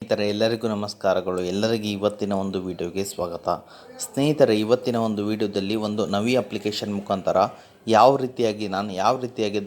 ಸ್ನೇಹಿತರೆ ಎಲ್ಲರಿಗೂ ನಮಸ್ಕಾರಗಳು. ಎಲ್ಲರಿಗೂ ಇವತ್ತಿನ ಒಂದು ವಿಡಿಯೋಗೆ ಸ್ವಾಗತ. ಸ್ನೇಹಿತರೆ, ಇವತ್ತಿನ ಒಂದು ವಿಡಿಯೋದಲ್ಲಿ ಒಂದು ನವೀನ ಅಪ್ಲಿಕೇಶನ್ ಮುಖಾಂತರ ಯಾವ ರೀತಿಯಾಗಿ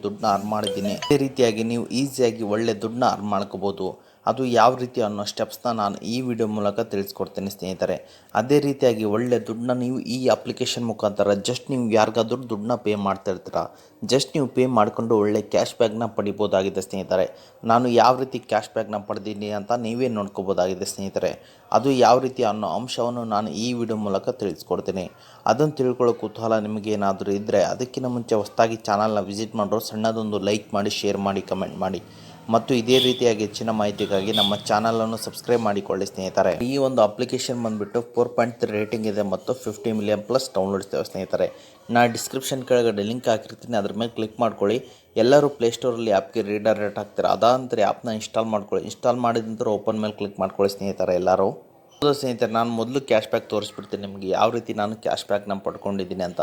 ದುಡ್ಡನ್ನ ಅರ್ನ್ ಮಾಡಿದ್ದೀನಿ, ಅದೇ ರೀತಿಯಾಗಿ ನೀವು ಈಸಿಯಾಗಿ ಒಳ್ಳೆ ದುಡ್ಡನ್ನ ಅರ್ನ್ ಮಾಡ್ಕೋಬೋದು. ಅದು ಯಾವ ರೀತಿ ಅನ್ನೋ ಸ್ಟೆಪ್ಸ್ನ ನಾನು ಈ ವಿಡಿಯೋ ಮೂಲಕ ತಿಳಿಸ್ಕೊಡ್ತೀನಿ ಸ್ನೇಹಿತರೆ. ಅದೇ ರೀತಿಯಾಗಿ ಒಳ್ಳೆ ದುಡ್ಡನ್ನ ನೀವು ಈ ಅಪ್ಲಿಕೇಶನ್ ಮುಖಾಂತರ ಜಸ್ಟ್ ನೀವು ಯಾರಿಗಾದ್ರೂ ದುಡ್ಡನ್ನ ಪೇ ಮಾಡ್ತಾ ಇರ್ತೀರಾ, ಜಸ್ಟ್ ನೀವು ಪೇ ಮಾಡಿಕೊಂಡು ಒಳ್ಳೆ ಕ್ಯಾಶ್ ಬ್ಯಾಕ್ನ ಪಡಿಬೋದಾಗಿದೆ ಸ್ನೇಹಿತರೆ. ನಾನು ಯಾವ ರೀತಿ ಕ್ಯಾಶ್ ಬ್ಯಾಕ್ನ ಪಡೆದೀನಿ ಅಂತ ನೀವೇ ನೋಡ್ಕೋಬೋದಾಗಿದೆ ಸ್ನೇಹಿತರೆ. ಅದು ಯಾವ ರೀತಿ ಅನ್ನೋ ಅಂಶವನ್ನು ನಾನು ಈ ವಿಡಿಯೋ ಮೂಲಕ ತಿಳಿಸ್ಕೊಡ್ತೀನಿ. ಅದನ್ನು ತಿಳ್ಕೊಳ್ಳೋ ಕುತೂಹಲ ನಿಮಗೆ ಏನಾದರೂ ಇದ್ದರೆ ಅದಕ್ಕಿಂತ ಮುಂಚೆ ಹೊಸದಾಗಿ ಚಾನಲ್ನ ವಿಸಿಟ್ ಮಾಡೋರು ಸಣ್ಣದೊಂದು ಲೈಕ್ ಮಾಡಿ, ಶೇರ್ ಮಾಡಿ, ಕಮೆಂಟ್ ಮಾಡಿ ಮತ್ತು ಇದೇ ರೀತಿಯಾಗಿ ಹೆಚ್ಚಿನ ಮಾಹಿತಿಗಾಗಿ ನಮ್ಮ ಚಾನಲನ್ನು ಸಬ್ಸ್ಕ್ರೈಬ್ ಮಾಡಿಕೊಳ್ಳಿ ಸ್ನೇಹಿತರೆ. ಈ ಒಂದು ಅಪ್ಲಿಕೇಶನ್ ಬಂದುಬಿಟ್ಟು 4.3 ರೇಟಿಂಗ್ ಇದೆ ಮತ್ತು 50 ಮಿಲಿಯನ್ ಪ್ಲಸ್ ಡೌನ್ಲೋಡ್ಸ್ ಇದ್ದಾವೆ ಸ್ನೇಹಿತರೆ. ನಾನು ಡಿಸ್ಕ್ರಿಪ್ಷನ್ ಕೆಳಗಡೆ ಲಿಂಕ್ ಹಾಕಿರ್ತೀನಿ, ಅದ್ರ ಮೇಲೆ ಕ್ಲಿಕ್ ಮಾಡ್ಕೊಳ್ಳಿ. ಎಲ್ಲರೂ ಪ್ಲೇಸ್ಟೋರಲ್ಲಿ ಆ್ಯಪ್ಗೆ ರೀಡೈರೆಕ್ಟ್ ಆಗ್ತಾರೆ. ಅದಾನಂತರ ಆ್ಯಪ್ನ ಇನ್ಸ್ಟಾಲ್ ಮಾಡ್ಕೊಳ್ಳಿ. ಇನ್ಸ್ಟಾಲ್ ಮಾಡಿದ ನಂತರ ಓಪನ್ ಮೇಲೆ ಕ್ಲಿಕ್ ಮಾಡ್ಕೊಳ್ಳಿ ಸ್ನೇಹಿತರೆ. ಎಲ್ಲರೂ ಸ್ನೇಹಿತರೆ, ನಾನು ಮೊದಲು ಕ್ಯಾಶ್ ಬ್ಯಾಕ್ ತೋರಿಸ್ಬಿಡ್ತೀನಿ ನಿಮಗೆ ಯಾವ ರೀತಿ ನಾನು ಕ್ಯಾಶ್ ಬ್ಯಾಕ್ನ ಪಡ್ಕೊಂಡಿದ್ದೀನಿ ಅಂತ.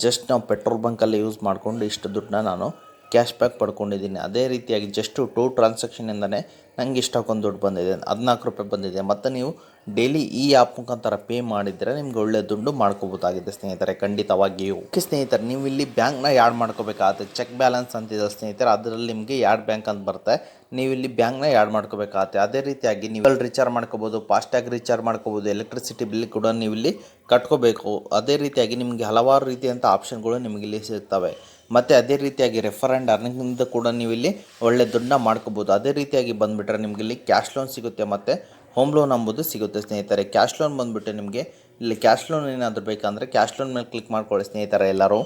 ಜಸ್ಟ್ ನಾವು ಪೆಟ್ರೋಲ್ ಬಂಕಲ್ಲಿ ಯೂಸ್ ಮಾಡಿಕೊಂಡು ಇಷ್ಟು ದುಡ್ಡನ್ನ ನಾನು ಕ್ಯಾಶ್ ಬ್ಯಾಕ್ ಪಡ್ಕೊಂಡಿದ್ದೀನಿ. ಅದೇ ರೀತಿಯಾಗಿ ಜಸ್ಟು 2 ಟ್ರಾನ್ಸಾಕ್ಷನಿಂದನೇ ನನಗೆ ಇಷ್ಟಕ್ಕೊಂದು ದುಡ್ಡು ಬಂದಿದೆ, 14 ರೂಪಾಯಿ ಬಂದಿದೆ. ಮತ್ತು ನೀವು ಡೈಲಿ ಈ ಆ್ಯಪ್ ಮುಖಾಂತರ ಪೇ ಮಾಡಿದರೆ ನಿಮ್ಗೆ ಒಳ್ಳೆ ದುಡ್ಡು ಮಾಡ್ಕೋಬೋದಾಗಿದೆ ಸ್ನೇಹಿತರೆ, ಖಂಡಿತವಾಗಿಯೂ. ಓಕೆ ಸ್ನೇಹಿತರೆ, ನೀವು ಇಲ್ಲಿ ಬ್ಯಾಂಕ್ನ ಯಾಡ್ ಮಾಡ್ಕೋಬೇಕಾಗುತ್ತೆ. ಚೆಕ್ ಬ್ಯಾಲೆನ್ಸ್ ಅಂತಿದೆ ಸ್ನೇಹಿತರೆ, ಅದರಲ್ಲಿ ನಿಮಗೆ ಯಾಡ್ ಬ್ಯಾಂಕ್ ಅಂತ ಬರುತ್ತೆ. ನೀವು ಇಲ್ಲಿ ಬ್ಯಾಂಕ್ನ ಯಾಡ್ ಮಾಡ್ಕೋಬೇಕಾಗುತ್ತೆ. ಅದೇ ರೀತಿಯಾಗಿ ನೀವು ರೀಚಾರ್ಜ್ ಮಾಡ್ಕೋಬೋದು, ಫಾಸ್ಟ್ಯಾಗ್ ರೀಚಾರ್ಜ್ ಮಾಡ್ಕೋಬೋದು, ಎಲೆಕ್ಟ್ರಿಸಿಟಿ ಬಿಲ್ ಕೂಡ ನೀವು ಇಲ್ಲಿ ಕಟ್ಕೋಬೇಕು. ಅದೇ ರೀತಿಯಾಗಿ ನಿಮಗೆ ಹಲವಾರು ರೀತಿಯಂಥ ಆಪ್ಷನ್ಗಳು ನಿಮಗೆ ಇಲ್ಲಿ ಸಿಗ್ತವೆ. ಮತ್ತು ಅದೇ ರೀತಿಯಾಗಿ ರೆಫರ್ ಆ್ಯಂಡ್ ಅರ್ನಿಂಗಿಂದ ಕೂಡ ನೀವು ಇಲ್ಲಿ ಒಳ್ಳೆ ದುಡ್ಡನ್ನ ಮಾಡ್ಕೋಬೋದು. ಅದೇ ರೀತಿಯಾಗಿ ಬಂದುಬಿಟ್ರೆ ನಿಮಗೆ ಇಲ್ಲಿ ಕ್ಯಾಶ್ ಲೋನ್ ಸಿಗುತ್ತೆ ಮತ್ತು ಹೋಮ್ ಲೋನ್ ಎಂಬುದು ಸಿಗುತ್ತೆ ಸ್ನೇಹಿತರೆ. ಕ್ಯಾಶ್ ಲೋನ್ ಬಂದುಬಿಟ್ಟು ನಿಮಗೆ ಇಲ್ಲಿ ಕ್ಯಾಶ್ ಲೋನ್ ಏನಾದರೂ ಬೇಕಂದರೆ ಕ್ಯಾಶ್ ಲೋನ್ ಮೇಲೆ ಕ್ಲಿಕ್ ಮಾಡ್ಕೊಳ್ಳಿ ಸ್ನೇಹಿತರೆ. ಎಲ್ಲರೂ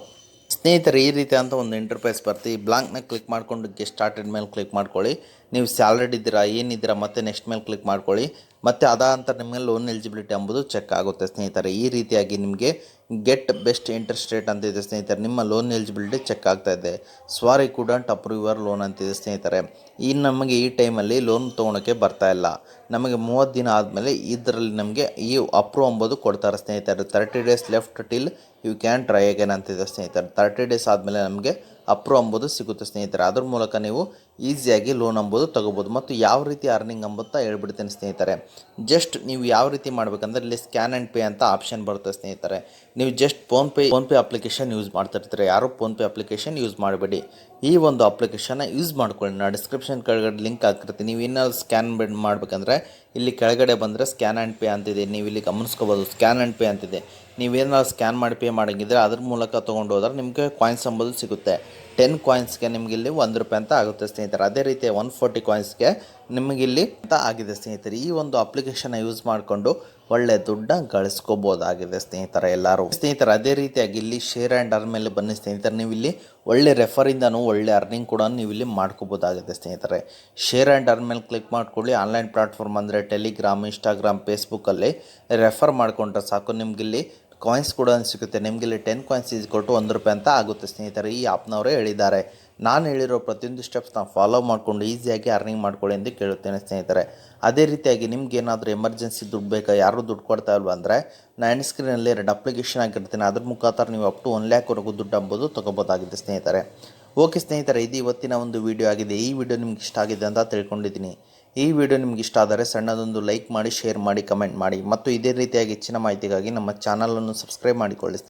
ಸ್ನೇಹಿತರೆ, ಈ ರೀತಿ ಅಂತ ಒಂದು ಇಂಟರ್ಫೇಸ್ ಬರ್ತೀವಿ. ಬ್ಲಾಂಕ್ನ ಕ್ಲಿಕ್ ಮಾಡಿಕೊಂಡು ಗೆಟ್ ಸ್ಟಾರ್ಟೆಡ್ ಮೇಲೆ ಕ್ಲಿಕ್ ಮಾಡ್ಕೊಳ್ಳಿ. ನೀವು ಸ್ಯಾಲರಿಡ್ ಇದ್ದೀರಾ ಏನಿದ್ದೀರಾ ಮತ್ತು ನೆಕ್ಸ್ಟ್ ಮೇಲೆ ಕ್ಲಿಕ್ ಮಾಡ್ಕೊಳ್ಳಿ. ಮತ್ತು ಅದಾದ ನಿಮ್ಮ ಲೋನ್ ಎಲಿಜಿಬಿಲಿಟಿ ಎಂಬುದು ಚೆಕ್ ಆಗುತ್ತೆ ಸ್ನೇಹಿತರೆ. ಈ ರೀತಿಯಾಗಿ ನಿಮಗೆ ಗೆಟ್ ಬೆಸ್ಟ್ ಇಂಟ್ರೆಸ್ಟ್ ರೇಟ್ ಅಂತಿದೆ ಸ್ನೇಹಿತರೆ. ನಿಮ್ಮ ಲೋನ್ ಎಲಿಜಿಬಿಲಿಟಿ ಚೆಕ್ ಆಗ್ತಾ ಇದೆ. ಸಾರಿ ಕುಡಂಟ್ ಅಪ್ರೂವ್ ಯುವರ್ ಲೋನ್ ಅಂತಿದೆ ಸ್ನೇಹಿತರೆ. ನಮಗೆ ಈ ಟೈಮಲ್ಲಿ ಲೋನ್ ತೊಗೊಳಕ್ಕೆ ಬರ್ತಾ ಇಲ್ಲ. ನಮಗೆ 30 ದಿನ ಆದಮೇಲೆ ಇದರಲ್ಲಿ ನಮಗೆ ಈ ಅಪ್ರೂವ್ ಎಂಬುದು ಕೊಡ್ತಾರೆ ಸ್ನೇಹಿತರೆ. 30 days left till you can try again ಅಂತಿದೆ ಸ್ನೇಹಿತರೆ. 30 ಡೇಸ್ ಆದಮೇಲೆ ನಮಗೆ ಅಪ್ರೂವ್ ಎಂಬುದು ಸಿಗುತ್ತೆ ಸ್ನೇಹಿತರೆ. ಅದ್ರ ಮೂಲಕ ನೀವು ಈಸಿಯಾಗಿ ಲೋನ್ ಎಂಬುದು ತೊಗೋಬೋದು. ಮತ್ತು ಯಾವ ರೀತಿ ಅರ್ನಿಂಗ್ ಎಂಬುತ್ತಾ ಹೇಳ್ಬಿಡ್ತೀನಿ ಸ್ನೇಹಿತರೆ. ಜಸ್ಟ್ ನೀವು ಯಾವ ರೀತಿ ಮಾಡಬೇಕಂದ್ರೆ ಇಲ್ಲಿ ಸ್ಕ್ಯಾನ್ ಆ್ಯಂಡ್ ಪೇ ಅಂತ ಆಪ್ಷನ್ ಬರುತ್ತೆ ಸ್ನೇಹಿತರೆ. ನೀವು ಜಸ್ಟ್ ಫೋನ್ಪೇ ಅಪ್ಲಿಕೇಶನ್ ಯೂಸ್ ಮಾಡ್ತಿರ್ತೀರ, ಯಾರು ಫೋನ್ಪೇ ಅಪ್ಲಿಕೇಶನ್ ಯೂಸ್ ಮಾಡಬೇಡಿ. ಈ ಒಂದು ಅಪ್ಲಿಕೇಶನ್ನ ಯೂಸ್ ಮಾಡ್ಕೊಳ್ಳಿ. ನಾನು ಡಿಸ್ಕ್ರಿಪ್ಷನ್ ಕೆಳಗಡೆ ಲಿಂಕ್ ಹಾಕಿರ್ತೀನಿ. ನೀವು ಏನಾದ್ರು ಸ್ಕ್ಯಾನ್ ಮಾಡಬೇಕಂದ್ರೆ ಇಲ್ಲಿ ಕೆಳಗಡೆ ಬಂದರೆ ಸ್ಕ್ಯಾನ್ ಆ್ಯಂಡ್ ಪೇ ಅಂತಿದೆ. ನೀವು ಇಲ್ಲಿ ಗಮನಿಸ್ಕೋಬೋದು, ಸ್ಕ್ಯಾನ್ ಆ್ಯಂಡ್ ಪೇ ಅಂತಿದೆ. ನೀವೇನಾದ್ರು ಸ್ಕ್ಯಾನ್ ಮಾಡಿ ಪೇ ಮಾಡೋಂಗಿದ್ರೆ ಅದ್ರ ಮೂಲಕ ತೊಗೊಂಡು ಹೋದ್ರೆ ನಿಮಗೆ ಕಾಯಿನ್ಸ್ ಎಂಬುದು ಸಿಗುತ್ತೆ. 10 ಕಾಯಿನ್ಸ್ಗೆ ನಿಮಗೆ ಇಲ್ಲಿ 1 ರೂಪಾಯಿ ಅಂತ ಆಗುತ್ತೆ ಸ್ನೇಹಿತರೆ. ಅದೇ ರೀತಿ 140 ಕಾಯಿನ್ಸ್ಗೆ ನಿಮಗಿಲ್ಲಿ ಅಂತ ಆಗಿದೆ ಸ್ನೇಹಿತರೆ. ಈ ಒಂದು ಅಪ್ಲಿಕೇಶನ್ನ ಯೂಸ್ ಮಾಡಿಕೊಂಡು ಒಳ್ಳೆ ದುಡ್ಡನ್ನ ಗಳಿಸ್ಕೋಬೋದಾಗಿದೆ ಸ್ನೇಹಿತರೆ. ಎಲ್ಲರೂ ಸ್ನೇಹಿತರೆ, ಅದೇ ರೀತಿಯಾಗಿ ಇಲ್ಲಿ ಶೇರ್ ಆ್ಯಂಡ್ ಅರ್ನ್ ಮೇಲೆ ಬನ್ನಿ ಸ್ನೇಹಿತರೆ. ನೀವು ಇಲ್ಲಿ ಒಳ್ಳೆ ರೆಫರಿಂದನೂ ಒಳ್ಳೆ ಅರ್ನಿಂಗ್ ಕೂಡ ನೀವು ಇಲ್ಲಿ ಮಾಡ್ಕೋಬೋದಾಗಿದೆ ಸ್ನೇಹಿತರೆ. ಶೇರ್ ಆ್ಯಂಡ್ ಅರ್ನ್ ಮೇಲೆ ಕ್ಲಿಕ್ ಮಾಡ್ಕೊಳ್ಳಿ. ಆನ್ಲೈನ್ ಪ್ಲಾಟ್ಫಾರ್ಮ್ ಅಂದರೆ ಟೆಲಿಗ್ರಾಮ್, ಇನ್ಸ್ಟಾಗ್ರಾಮ್, ಫೇಸ್ಬುಕ್ಕಲ್ಲಿ ರೆಫರ್ ಮಾಡಿಕೊಂಡ್ರೆ ಸಾಕು, ನಿಮಗಿಲ್ಲಿ ಕಾಯಿನ್ಸ್ ಕೂಡ ಸಿಗುತ್ತೆ. ನಿಮಗಿಲ್ಲಿ 10 ಕಾಯಿನ್ಸ್ ಈಸ್ಕೊಟ್ಟು 1 ರೂಪಾಯಿ ಅಂತ ಆಗುತ್ತೆ ಸ್ನೇಹಿತರೆ. ಈ ಆ್ಯಪ್ನವರೇ ಹೇಳಿದ್ದಾರೆ. ನಾನು ಹೇಳಿರೋ ಪ್ರತಿಯೊಂದು ಸ್ಟೆಪ್ಸ್ನ ಫಾಲೋ ಮಾಡಿಕೊಂಡು ಈಸಿಯಾಗಿ ಅರ್ನಿಂಗ್ ಮಾಡ್ಕೊಳ್ಳಿ ಎಂದು ಕೇಳುತ್ತೇನೆ ಸ್ನೇಹಿತರೆ. ಅದೇ ರೀತಿಯಾಗಿ ನಿಮ್ಗೆ ಏನಾದರೂ ಎಮರ್ಜೆನ್ಸಿ ದುಡ್ಡು ಬೇಕಾ, ಯಾರೂ ದುಡ್ಡು ಕೊಡ್ತಾ ಇಲ್ವ ಅಂದರೆ ನಾನು ಸ್ಕ್ರೀನಲ್ಲಿ 2 ಅಪ್ಲಿಕೇಶನ್ ಆಗಿರ್ತೀನಿ. ಅದ್ರ ಮುಖಾಂತರ ನೀವು ಅಪ್ ಟು 1 ಲ್ಯಾಕ್ವರೆಗೂ ದುಡ್ಡು ಎಂಬುದು ತೊಗೋಬೋದಾಗಿದೆ ಸ್ನೇಹಿತರೆ. ಓಕೆ ಸ್ನೇಹಿತರೆ, ಇದು ಇವತ್ತಿನ ಒಂದು ವಿಡಿಯೋ ಆಗಿದೆ. ಈ ವಿಡಿಯೋ ನಿಮ್ಗೆ ಇಷ್ಟ ಆಗಿದೆ ಅಂತ ತಿಳ್ಕೊಂಡಿದ್ದೀನಿ. ಈ ವಿಡಿಯೋ ನಿಮ್ಗೆ ಇಷ್ಟ ಆದರೆ ಸಣ್ಣದೊಂದು ಲೈಕ್ ಮಾಡಿ, ಶೇರ್ ಮಾಡಿ, ಕಮೆಂಟ್ ಮಾಡಿ ಮತ್ತು ಇದೇ ರೀತಿಯಾಗಿ ಹೆಚ್ಚಿನ ಮಾಹಿತಿಗಾಗಿ ನಮ್ಮ ಚಾನಲನ್ನು ಸಬ್ಸ್ಕ್ರೈಬ್ ಮಾಡಿಕೊಳ್ಳಿ.